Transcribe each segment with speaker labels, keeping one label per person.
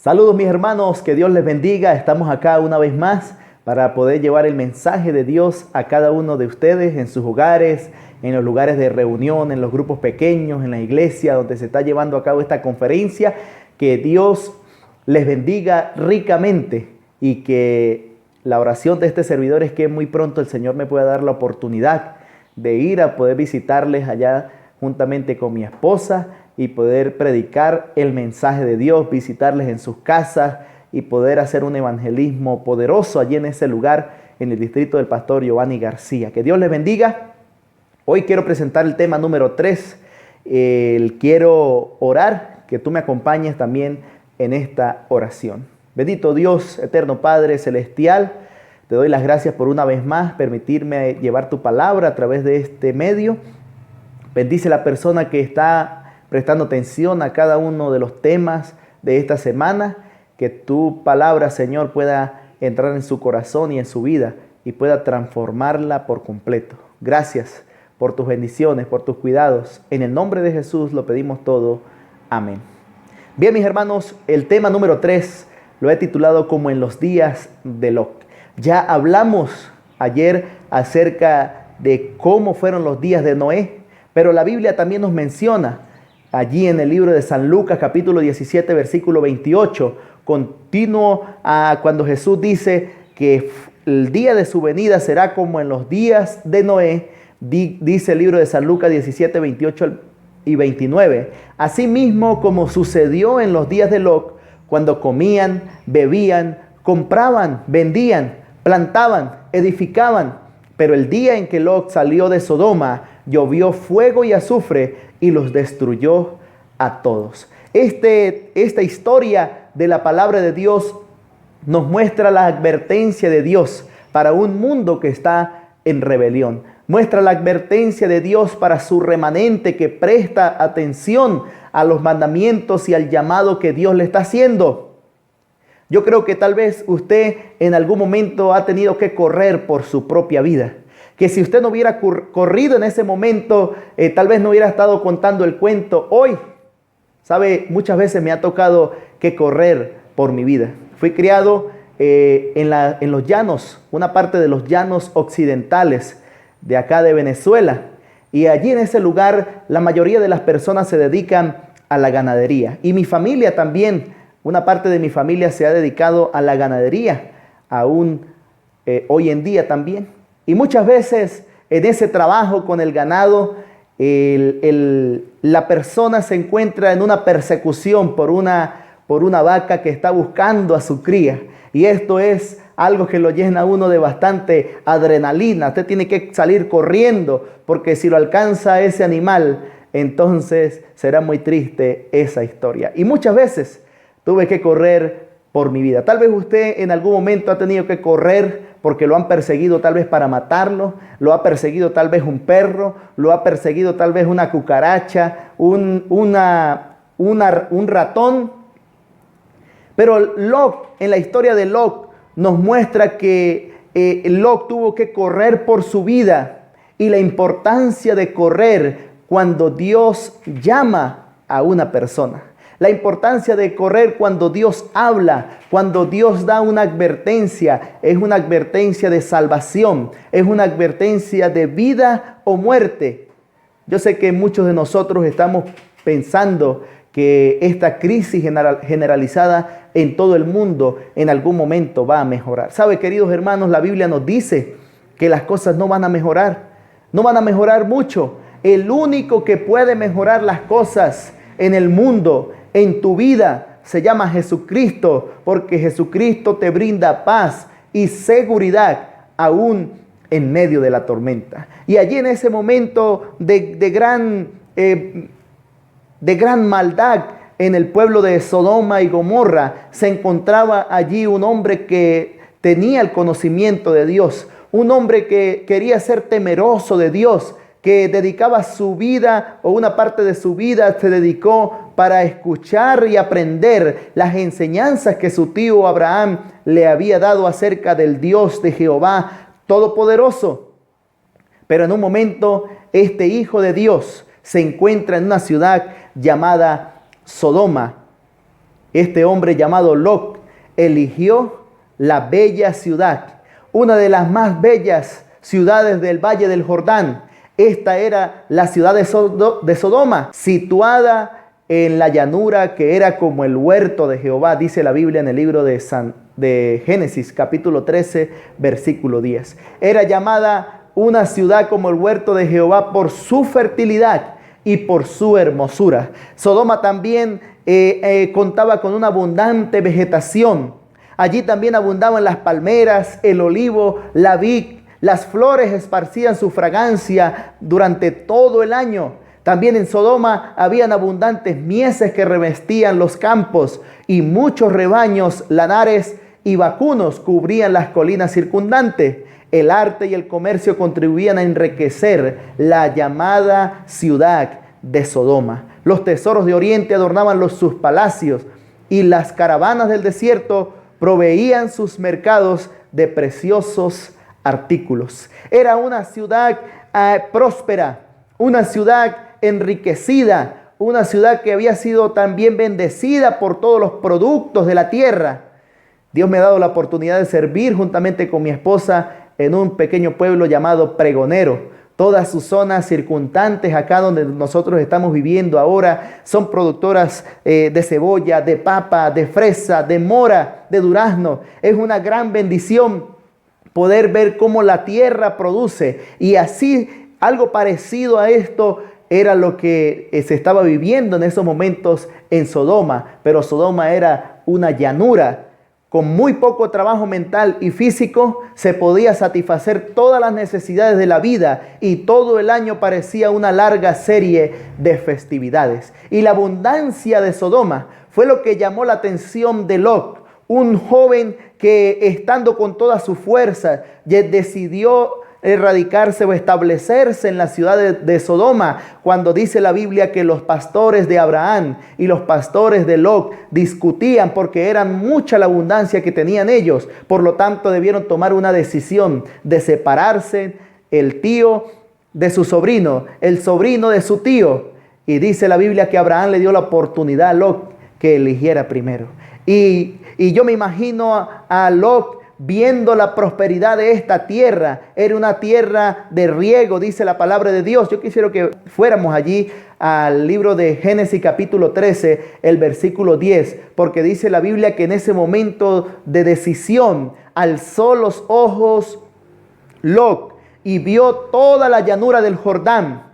Speaker 1: Saludos mis hermanos, que Dios les bendiga. Estamos acá una vez más para poder llevar el mensaje de Dios a cada uno de ustedes en sus hogares, en los lugares de reunión, en los grupos pequeños, en la iglesia donde se está llevando a cabo esta conferencia. Que Dios les bendiga ricamente y que la oración de este servidor es que muy pronto el Señor me pueda dar la oportunidad de ir a poder visitarles allá juntamente con mi esposa y poder predicar el mensaje de Dios, visitarles en sus casas y poder hacer un evangelismo poderoso allí en ese lugar, en el distrito del pastor Giovanni García. Que Dios les bendiga. Hoy quiero presentar el tema número 3. Quiero orar, que tú me acompañes también en esta oración. Bendito Dios, eterno Padre celestial, te doy las gracias por una vez más permitirme llevar tu palabra a través de este medio. Bendice a la persona que está prestando atención a cada uno de los temas de esta semana, que tu palabra, Señor, pueda entrar en su corazón y en su vida y pueda transformarla por completo. Gracias por tus bendiciones, por tus cuidados. En el nombre de Jesús lo pedimos todo. Amén. Bien, mis hermanos, el tema número 3 lo he titulado como en los días de Lot. Ya hablamos ayer acerca de cómo fueron los días de Noé, pero la Biblia también nos menciona allí en el libro de San Lucas, capítulo 17, versículo 28, continuo a cuando Jesús dice que el día de su venida será como en los días de Noé, dice el libro de San Lucas 17, 28 y 29. Asimismo, como sucedió en los días de Lot, cuando comían, bebían, compraban, vendían, plantaban, edificaban. Pero el día en que Lot salió de Sodoma, llovió fuego y azufre y los destruyó a todos. Esta historia de la palabra de Dios nos muestra la advertencia de Dios para un mundo que está en rebelión. Muestra la advertencia de Dios para su remanente que presta atención a los mandamientos y al llamado que Dios le está haciendo. Yo creo que tal vez usted en algún momento ha tenido que correr por su propia vida. Que si usted no hubiera corrido en ese momento, tal vez no hubiera estado contando el cuento hoy. Sabe, muchas veces me ha tocado que correr por mi vida. Fui criado en los llanos, una parte de los llanos occidentales de acá de Venezuela. Y allí en ese lugar la mayoría de las personas se dedican a la ganadería. Y mi familia también, una parte de mi familia se ha dedicado a la ganadería, aún hoy en día también. Y muchas veces en ese trabajo con el ganado, la persona se encuentra en una persecución por una vaca que está buscando a su cría. Y esto es algo que lo llena a uno de bastante adrenalina. Usted tiene que salir corriendo porque si lo alcanza ese animal, entonces será muy triste esa historia. Y muchas veces tuve que correr por mi vida. Tal vez usted en algún momento ha tenido que correr porque lo han perseguido tal vez para matarlo, lo ha perseguido tal vez un perro, lo ha perseguido tal vez una cucaracha, un ratón. Pero Lot, en la historia de Lot, nos muestra que Lot tuvo que correr por su vida y la importancia de correr cuando Dios llama a una persona. La importancia de correr cuando Dios habla, cuando Dios da una advertencia, es una advertencia de salvación, es una advertencia de vida o muerte. Yo sé que muchos de nosotros estamos pensando que esta crisis generalizada en todo el mundo en algún momento va a mejorar. ¿Sabe, queridos hermanos? La Biblia nos dice que las cosas no van a mejorar, no van a mejorar mucho. El único que puede mejorar las cosas en el mundo, en tu vida, se llama Jesucristo, porque Jesucristo te brinda paz y seguridad aún en medio de la tormenta. Y allí en ese momento de gran maldad en el pueblo de Sodoma y Gomorra, se encontraba allí un hombre que tenía el conocimiento de Dios, un hombre que quería ser temeroso de Dios, que dedicaba su vida o una parte de su vida se dedicó para escuchar y aprender las enseñanzas que su tío Abraham le había dado acerca del Dios de Jehová Todopoderoso. Pero en un momento este hijo de Dios se encuentra en una ciudad llamada Sodoma Este hombre llamado Lot eligió la bella ciudad, una de las más bellas ciudades del Valle del Jordán. Esta era la ciudad de Sodoma, situada en la llanura que era como el huerto de Jehová, dice la Biblia en el libro de Génesis, capítulo 13, versículo 10. Era llamada una ciudad como el huerto de Jehová por su fertilidad y por su hermosura. Sodoma también contaba con una abundante vegetación. Allí también abundaban las palmeras, el olivo, la vid. Las flores esparcían su fragancia durante todo el año. También en Sodoma habían abundantes mieses que revestían los campos y muchos rebaños, lanares y vacunos cubrían las colinas circundantes. El arte y el comercio contribuían a enriquecer la llamada ciudad de Sodoma. Los tesoros de Oriente adornaban sus palacios y las caravanas del desierto proveían sus mercados de preciosos artículos. Era una ciudad próspera, una ciudad enriquecida, una ciudad que había sido también bendecida por todos los productos de la tierra. Dios me ha dado la oportunidad de servir juntamente con mi esposa en un pequeño pueblo llamado Pregonero. Todas sus zonas circundantes, acá donde nosotros estamos viviendo ahora, son productoras de cebolla, de papa, de fresa, de mora, de durazno. Es una gran bendición poder ver cómo la tierra produce. Y así, algo parecido a esto era lo que se estaba viviendo en esos momentos en Sodoma. Pero Sodoma era una llanura. Con muy poco trabajo mental y físico se podía satisfacer todas las necesidades de la vida y todo el año parecía una larga serie de festividades. Y la abundancia de Sodoma fue lo que llamó la atención de Lot, un joven que estando con toda su fuerza decidió erradicarse o establecerse en la ciudad de Sodoma, cuando dice la Biblia que los pastores de Abraham y los pastores de Lot discutían porque era mucha la abundancia que tenían ellos. Por lo tanto, debieron tomar una decisión de separarse, el tío de su sobrino, el sobrino de su tío. Y dice la Biblia que Abraham le dio la oportunidad a Lot que eligiera primero. Y yo me imagino a Lot viendo la prosperidad de esta tierra. Era una tierra de riego, dice la palabra de Dios. Yo quisiera que fuéramos allí al libro de Génesis capítulo 13, el versículo 10, porque dice la Biblia que en ese momento de decisión alzó los ojos Lot y vio toda la llanura del Jordán.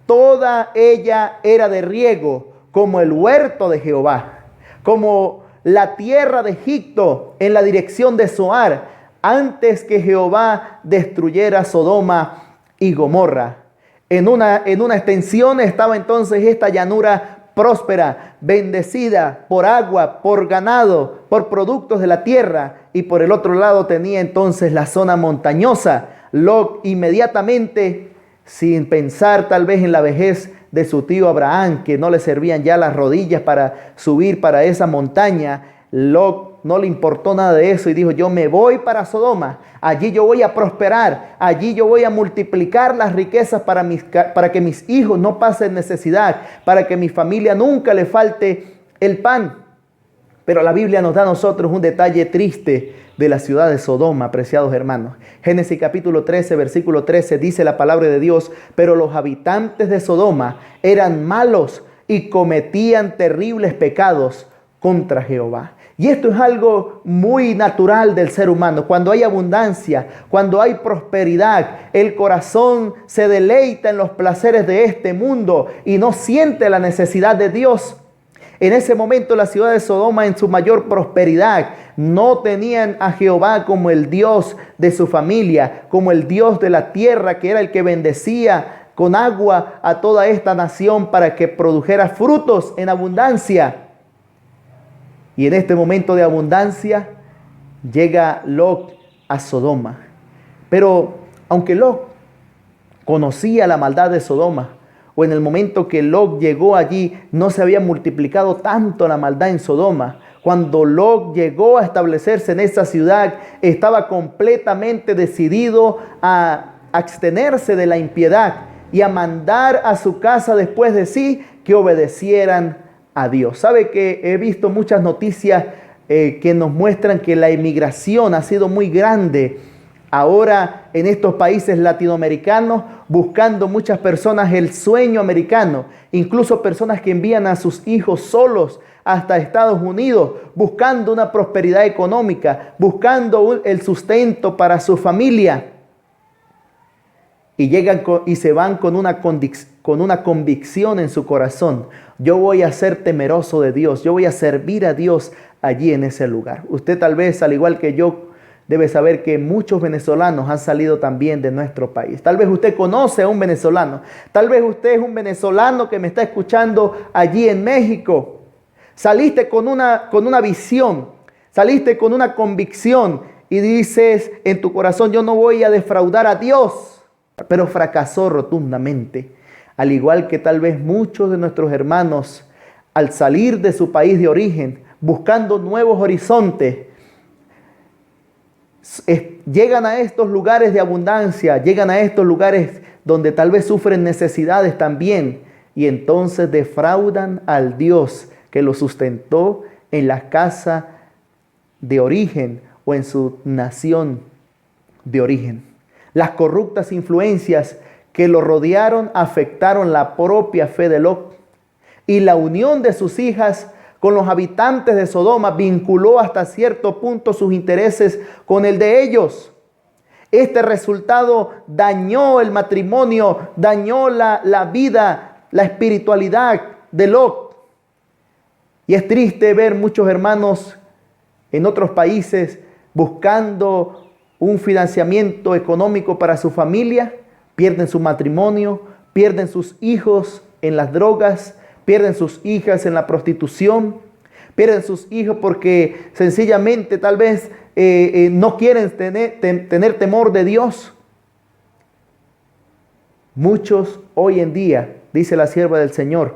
Speaker 1: Toda ella era de riego, como el huerto de Jehová, como la tierra de Egipto en la dirección de Zoar, antes que Jehová destruyera Sodoma y Gomorra. En una extensión estaba entonces esta llanura próspera, bendecida por agua, por ganado, por productos de la tierra. Y por el otro lado tenía entonces la zona montañosa. Lot inmediatamente, sin pensar tal vez en la vejez de su tío Abraham, que no le servían ya las rodillas para subir para esa montaña, Lot no le importó nada de eso y dijo: yo me voy para Sodoma, allí yo voy a prosperar, allí yo voy a multiplicar las riquezas para que mis hijos no pasen necesidad, para que mi familia nunca le falte el pan. Pero la Biblia nos da a nosotros un detalle triste de la ciudad de Sodoma, apreciados hermanos. Génesis capítulo 13, versículo 13, dice la palabra de Dios: pero los habitantes de Sodoma eran malos y cometían terribles pecados contra Jehová. Y esto es algo muy natural del ser humano. Cuando hay abundancia, cuando hay prosperidad, el corazón se deleita en los placeres de este mundo y no siente la necesidad de Dios. En ese momento la ciudad de Sodoma, en su mayor prosperidad, no tenían a Jehová como el Dios de su familia, como el Dios de la tierra, que era el que bendecía con agua a toda esta nación para que produjera frutos en abundancia. Y en este momento de abundancia llega Lot a Sodoma. Pero aunque Lot conocía la maldad de Sodoma, o en el momento que Lot llegó allí, no se había multiplicado tanto la maldad en Sodoma. Cuando Lot llegó a establecerse en esa ciudad, estaba completamente decidido a abstenerse de la impiedad y a mandar a su casa después de sí que obedecieran a Dios. Sabe que he visto muchas noticias que nos muestran que la inmigración ha sido muy grande ahora en estos países latinoamericanos, buscando muchas personas el sueño americano, incluso personas que envían a sus hijos solos hasta Estados Unidos, buscando una prosperidad económica, buscando el sustento para su familia. Y llegan y se van con una convicción en su corazón. Yo voy a ser temeroso de Dios, yo voy a servir a Dios allí en ese lugar. Usted tal vez, al igual que yo, debe saber que muchos venezolanos han salido también de nuestro país. Tal vez usted conoce a un venezolano. Tal vez usted es un venezolano que me está escuchando allí en México. Saliste con una visión, saliste con una convicción y dices en tu corazón, yo no voy a defraudar a Dios. Pero fracasó rotundamente. Al igual que tal vez muchos de nuestros hermanos, al salir de su país de origen, buscando nuevos horizontes, llegan a estos lugares de abundancia, llegan a estos lugares donde tal vez sufren necesidades también, y entonces defraudan al Dios que los sustentó en la casa de origen o en su nación de origen. Las corruptas influencias que lo rodearon afectaron la propia fe de Lot, y la unión de sus hijas con los habitantes de Sodoma vinculó hasta cierto punto sus intereses con el de ellos. Este resultado dañó el matrimonio, dañó la vida, la espiritualidad de Lot. Y es triste ver muchos hermanos en otros países buscando un financiamiento económico para su familia, pierden su matrimonio, pierden sus hijos en las drogas, pierden sus hijas en la prostitución, pierden sus hijos porque sencillamente tal vez no quieren tener temor de Dios. Muchos hoy en día, dice la sierva del Señor,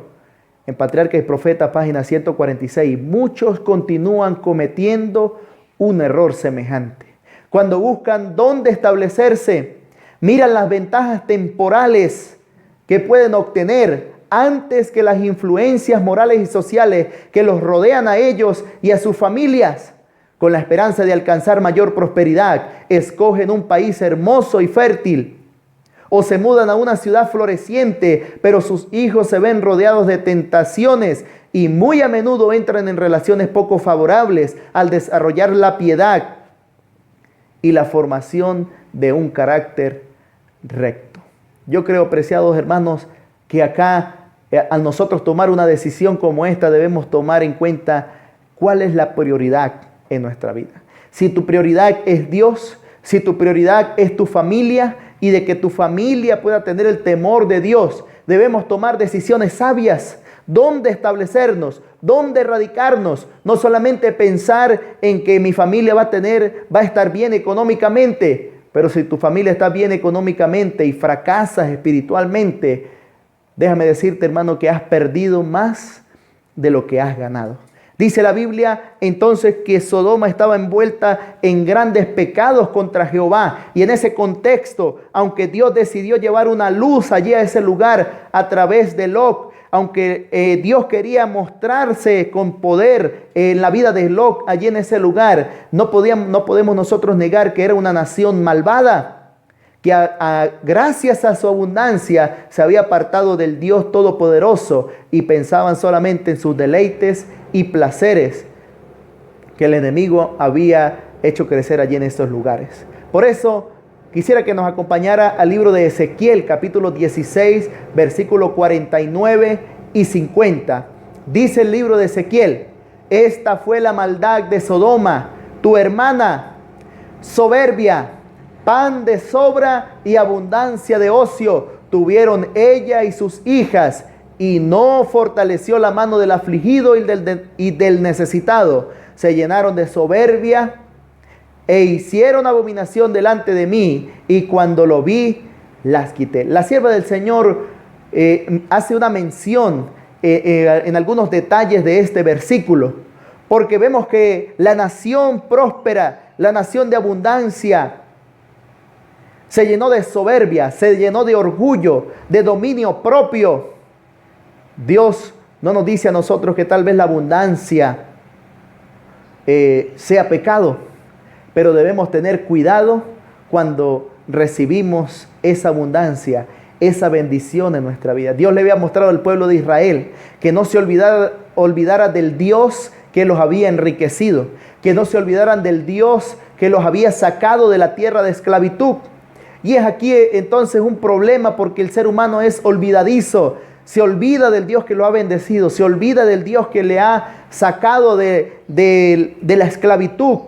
Speaker 1: en Patriarca y Profeta, página 146, muchos continúan cometiendo un error semejante. Cuando buscan dónde establecerse, miran las ventajas temporales que pueden obtener antes que las influencias morales y sociales que los rodean a ellos y a sus familias. Con la esperanza de alcanzar mayor prosperidad, escogen un país hermoso y fértil, o se mudan a una ciudad floreciente, pero sus hijos se ven rodeados de tentaciones y muy a menudo entran en relaciones poco favorables al desarrollar la piedad y la formación de un carácter recto. Yo creo, preciados hermanos, que acá al nosotros tomar una decisión como esta debemos tomar en cuenta cuál es la prioridad en nuestra vida. Si tu prioridad es Dios, si tu prioridad es tu familia y de que tu familia pueda tener el temor de Dios, debemos tomar decisiones sabias. ¿Dónde establecernos? ¿Dónde radicarnos? No solamente pensar en que mi familia va a estar bien económicamente, pero si tu familia está bien económicamente y fracasas espiritualmente, déjame decirte, hermano, que has perdido más de lo que has ganado. Dice la Biblia entonces que Sodoma estaba envuelta en grandes pecados contra Jehová. Y en ese contexto, aunque Dios decidió llevar una luz allí a ese lugar a través de Lot, aunque Dios quería mostrarse con poder en la vida de Lot allí en ese lugar, no podemos nosotros negar que era una nación malvada, que gracias a su abundancia se había apartado del Dios Todopoderoso y pensaban solamente en sus deleites y placeres que el enemigo había hecho crecer allí en estos lugares. Por eso quisiera que nos acompañara al libro de Ezequiel, capítulo 16, versículo 49 y 50. Dice el libro de Ezequiel: esta fue la maldad de Sodoma, tu hermana, soberbia, pan de sobra y abundancia de ocio tuvieron ella y sus hijas, y no fortaleció la mano del afligido y del necesitado. Se llenaron de soberbia e hicieron abominación delante de mí, y cuando lo vi, las quité. La sierva del Señor hace una mención en algunos detalles de este versículo, porque vemos que la nación próspera, la nación de abundancia, se llenó de soberbia, se llenó de orgullo, de dominio propio. Dios no nos dice a nosotros que tal vez la abundancia sea pecado, pero debemos tener cuidado cuando recibimos esa abundancia, esa bendición en nuestra vida. Dios le había mostrado al pueblo de Israel que no se olvidara del Dios que los había enriquecido, que no se olvidaran del Dios que los había sacado de la tierra de esclavitud. Y es aquí entonces un problema, porque el ser humano es olvidadizo. Se olvida del Dios que lo ha bendecido, se olvida del Dios que le ha sacado de la esclavitud.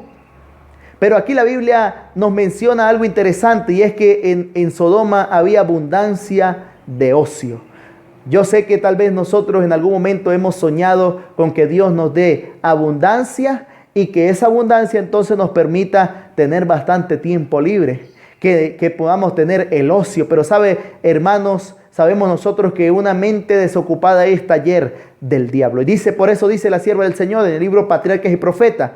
Speaker 1: Pero aquí la Biblia nos menciona algo interesante, y es que en Sodoma había abundancia de ocio. Yo sé que tal vez nosotros en algún momento hemos soñado con que Dios nos dé abundancia y que esa abundancia entonces nos permita tener bastante tiempo libre, que podamos tener el ocio. Pero sabe, hermanos, sabemos nosotros que una mente desocupada es taller del diablo. Y por eso dice la sierva del Señor en el libro Patriarcas y Profetas: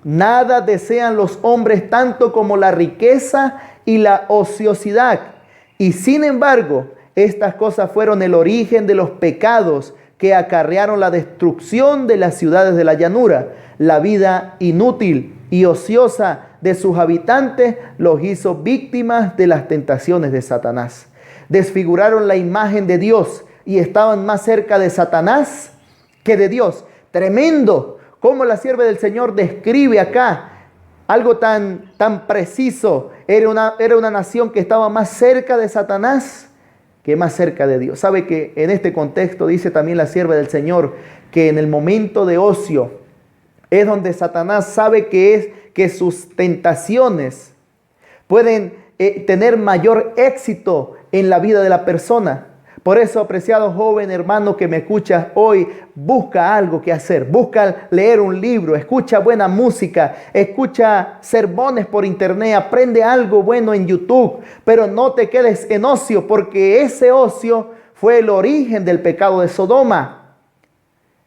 Speaker 1: nada desean los hombres tanto como la riqueza y la ociosidad. Y sin embargo, estas cosas fueron el origen de los pecados que acarrearon la destrucción de las ciudades de la llanura. La vida inútil y ociosa de sus habitantes los hizo víctimas de las tentaciones de Satanás. Desfiguraron la imagen de Dios y estaban más cerca de Satanás que de Dios. Tremendo cómo la sierva del Señor describe acá algo tan preciso. Era una nación que estaba más cerca de Satanás que más cerca de Dios. Sabe que en este contexto dice también la sierva del Señor que en el momento de ocio es donde Satanás sabe que sus tentaciones pueden tener mayor éxito en la vida de la persona. Por eso, apreciado joven hermano que me escuchas hoy, busca algo que hacer, busca leer un libro, escucha buena música, escucha sermones por internet, aprende algo bueno en YouTube, pero no te quedes en ocio, porque ese ocio fue el origen del pecado de Sodoma.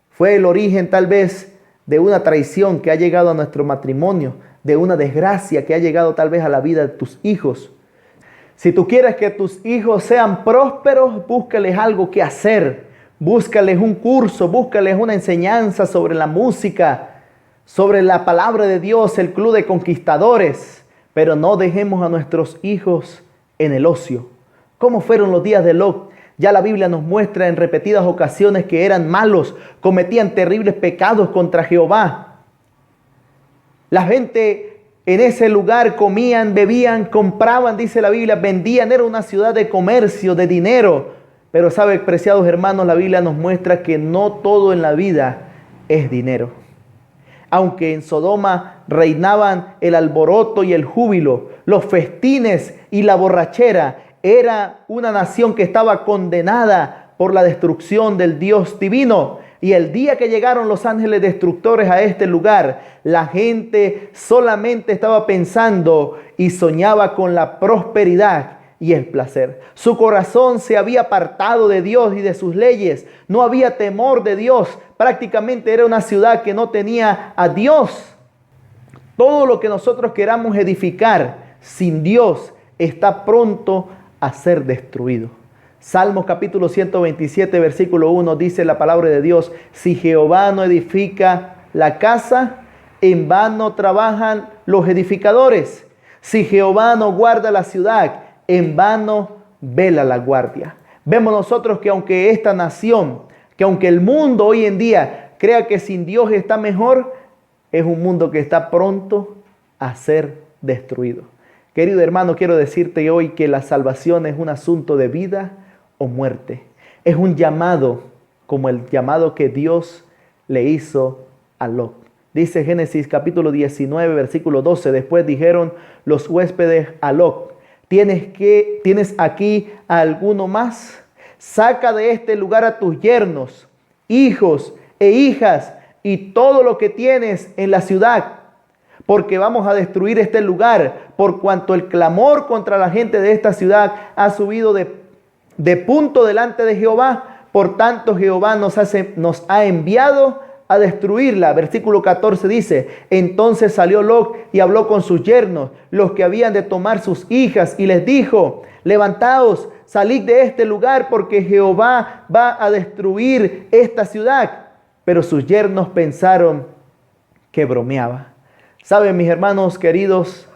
Speaker 1: Fue el origen tal vez de una traición que ha llegado a nuestro matrimonio, de una desgracia que ha llegado tal vez a la vida de tus hijos. Si tú quieres que tus hijos sean prósperos, búscales algo que hacer. Búscales un curso, búscales una enseñanza sobre la música, sobre la palabra de Dios, el club de conquistadores. Pero no dejemos a nuestros hijos en el ocio. ¿Cómo fueron los días de Lot? Ya la Biblia nos muestra en repetidas ocasiones que eran malos, cometían terribles pecados contra Jehová. La gente en ese lugar comían, bebían, compraban, dice la Biblia, vendían. Era una ciudad de comercio, de dinero. Pero sabe, preciados hermanos, la Biblia nos muestra que no todo en la vida es dinero. Aunque en Sodoma reinaban el alboroto y el júbilo, los festines y la borrachera, era una nación que estaba condenada por la destrucción del Dios divino. Y el día que llegaron los ángeles destructores a este lugar, la gente solamente estaba pensando y soñaba con la prosperidad y el placer. Su corazón se había apartado de Dios y de sus leyes. No había temor de Dios. Prácticamente era una ciudad que no tenía a Dios. Todo lo que nosotros queramos edificar sin Dios está pronto a ser destruido. Salmos capítulo 127, versículo 1 dice la palabra de Dios: si Jehová no edifica la casa, en vano trabajan los edificadores. Si Jehová no guarda la ciudad, en vano vela la guardia. Vemos nosotros que aunque esta nación, que aunque el mundo hoy en día crea que sin Dios está mejor, es un mundo que está pronto a ser destruido. Querido hermano, quiero decirte hoy que la salvación es un asunto de vida o muerte. Es un llamado como el llamado que Dios le hizo a Lot. Dice Génesis capítulo 19, versículo 12. Después dijeron los huéspedes a Lot: ¿Tienes aquí a alguno más? Saca de este lugar a tus yernos, hijos e hijas y todo lo que tienes en la ciudad, porque vamos a destruir este lugar, por cuanto el clamor contra la gente de esta ciudad ha subido de punto delante de Jehová. Por tanto, Jehová nos ha enviado a destruirla. Versículo 14 dice: entonces salió Lot y habló con sus yernos, los que habían de tomar sus hijas, y les dijo: levantaos, salid de este lugar, porque Jehová va a destruir esta ciudad. Pero sus yernos pensaron que bromeaba. Saben, mis hermanos queridos,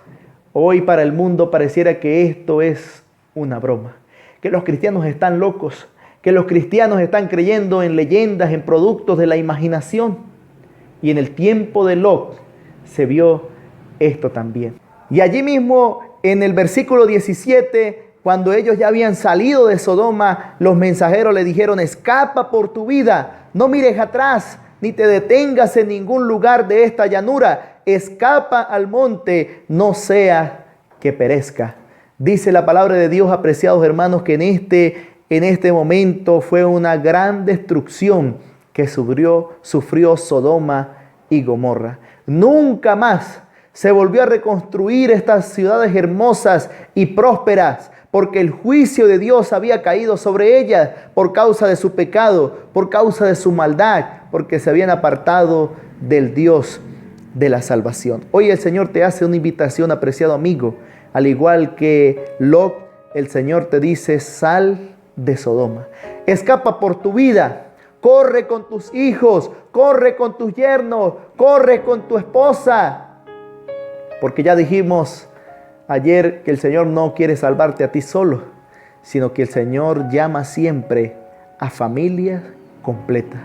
Speaker 1: hoy para el mundo pareciera que esto es una broma, que los cristianos están locos, que los cristianos están creyendo en leyendas, en productos de la imaginación. Y en el tiempo de Lot se vio esto también. Y allí mismo en el versículo 17, cuando ellos ya habían salido de Sodoma, los mensajeros le dijeron: escapa por tu vida, no mires atrás, ni te detengas en ningún lugar de esta llanura. Escapa al monte, no sea que perezca. Dice la palabra de Dios, apreciados hermanos, que en este momento fue una gran destrucción que sufrió Sodoma y Gomorra. Nunca más se volvió a reconstruir estas ciudades hermosas y prósperas, porque el juicio de Dios había caído sobre ellas por causa de su pecado, por causa de su maldad, porque se habían apartado del Dios de la salvación. Hoy el Señor te hace una invitación, apreciado amigo. Al igual que Lot, el Señor te dice: sal de Sodoma, escapa por tu vida, corre con tus hijos, corre con tus yernos, corre con tu esposa. Porque ya dijimos ayer que el Señor no quiere salvarte a ti solo, sino que el Señor llama siempre a familias completas.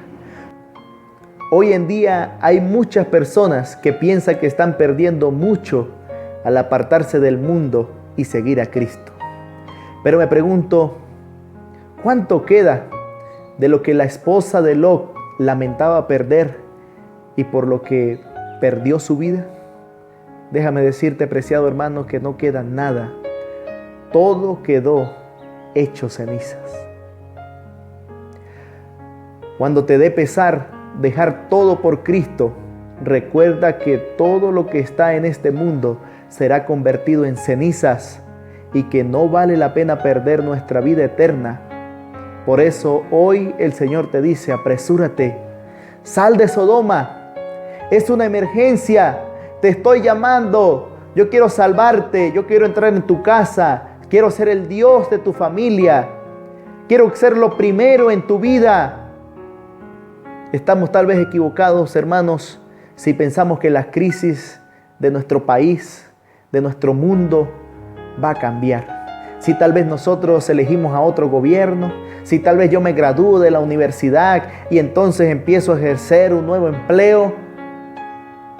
Speaker 1: Hoy en día hay muchas personas que piensan que están perdiendo mucho al apartarse del mundo y seguir a Cristo. Pero me pregunto, ¿cuánto queda de lo que la esposa de Lot lamentaba perder y por lo que perdió su vida? Déjame decirte, preciado hermano, que no queda nada. Todo quedó hecho cenizas. Cuando te dé pesar dejar todo por Cristo, recuerda que todo lo que está en este mundo será convertido en cenizas y que no vale la pena perder nuestra vida eterna. Por eso hoy el Señor te dice: apresúrate, sal de Sodoma, es una emergencia, te estoy llamando, yo quiero salvarte, yo quiero entrar en tu casa, quiero ser el Dios de tu familia, quiero ser lo primero en tu vida. Estamos tal vez equivocados, hermanos, si pensamos que la crisis de nuestro país, de nuestro mundo, va a cambiar. Si tal vez nosotros elegimos a otro gobierno, si tal vez yo me gradúo de la universidad y entonces empiezo a ejercer un nuevo empleo.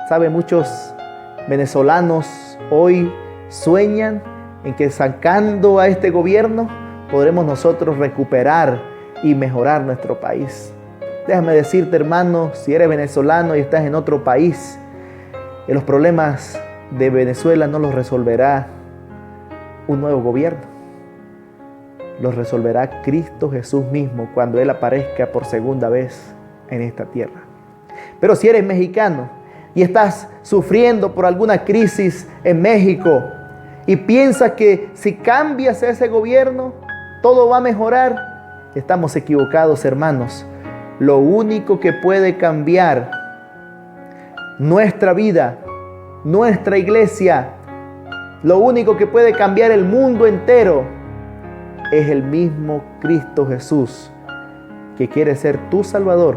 Speaker 1: ¿Sabe? Muchos venezolanos hoy sueñan en que sacando a este gobierno podremos nosotros recuperar y mejorar nuestro país. Déjame decirte, hermano, si eres venezolano y estás en otro país, los problemas de Venezuela no los resolverá un nuevo gobierno. Los resolverá Cristo Jesús mismo cuando Él aparezca por segunda vez en esta tierra. Pero si eres mexicano y estás sufriendo por alguna crisis en México y piensas que si cambias ese gobierno todo va a mejorar, estamos equivocados, hermanos. Lo único que puede cambiar nuestra vida, nuestra iglesia, lo único que puede cambiar el mundo entero es el mismo Cristo Jesús, que quiere ser tu Salvador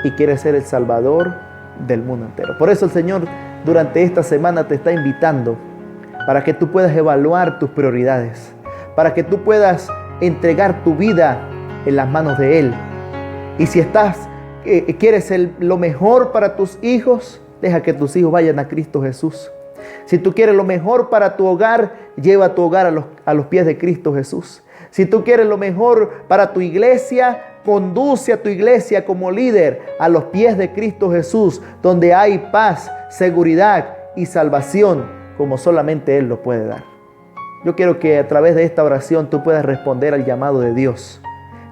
Speaker 1: y quiere ser el Salvador del mundo entero. Por eso el Señor durante esta semana te está invitando para que tú puedas evaluar tus prioridades, para que tú puedas entregar tu vida en las manos de Él. Y si quieres lo mejor para tus hijos, deja que tus hijos vayan a Cristo Jesús. Si tú quieres lo mejor para tu hogar, lleva tu hogar a los pies de Cristo Jesús. Si tú quieres lo mejor para tu iglesia, conduce a tu iglesia como líder a los pies de Cristo Jesús, donde hay paz, seguridad y salvación, como solamente Él lo puede dar. Yo quiero que a través de esta oración tú puedas responder al llamado de Dios.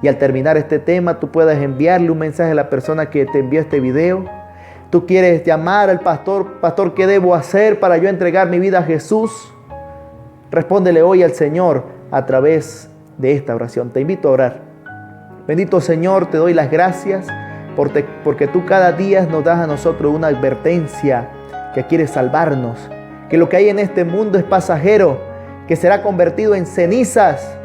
Speaker 1: Y al terminar este tema, tú puedas enviarle un mensaje a la persona que te envió este video. Tú quieres llamar al pastor, ¿qué debo hacer para yo entregar mi vida a Jesús? Respóndele hoy al Señor a través de esta oración. Te invito a orar. Bendito Señor, te doy las gracias porque tú cada día nos das a nosotros una advertencia que quieres salvarnos, que lo que hay en este mundo es pasajero, que será convertido en cenizas.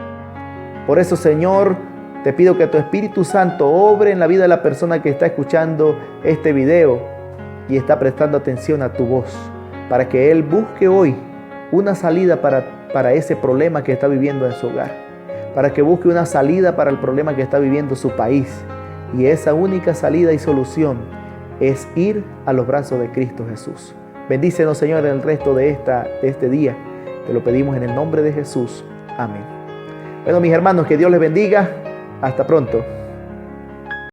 Speaker 1: Por eso, Señor, te pido que tu Espíritu Santo obre en la vida de la persona que está escuchando este video y está prestando atención a tu voz, para que él busque hoy una salida para ese problema que está viviendo en su hogar, para que busque una salida para el problema que está viviendo su país. Y esa única salida y solución es ir a los brazos de Cristo Jesús. Bendícenos, Señor, en el resto de este día. Te lo pedimos en el nombre de Jesús. Amén. Bueno, mis hermanos, que Dios les bendiga. Hasta pronto.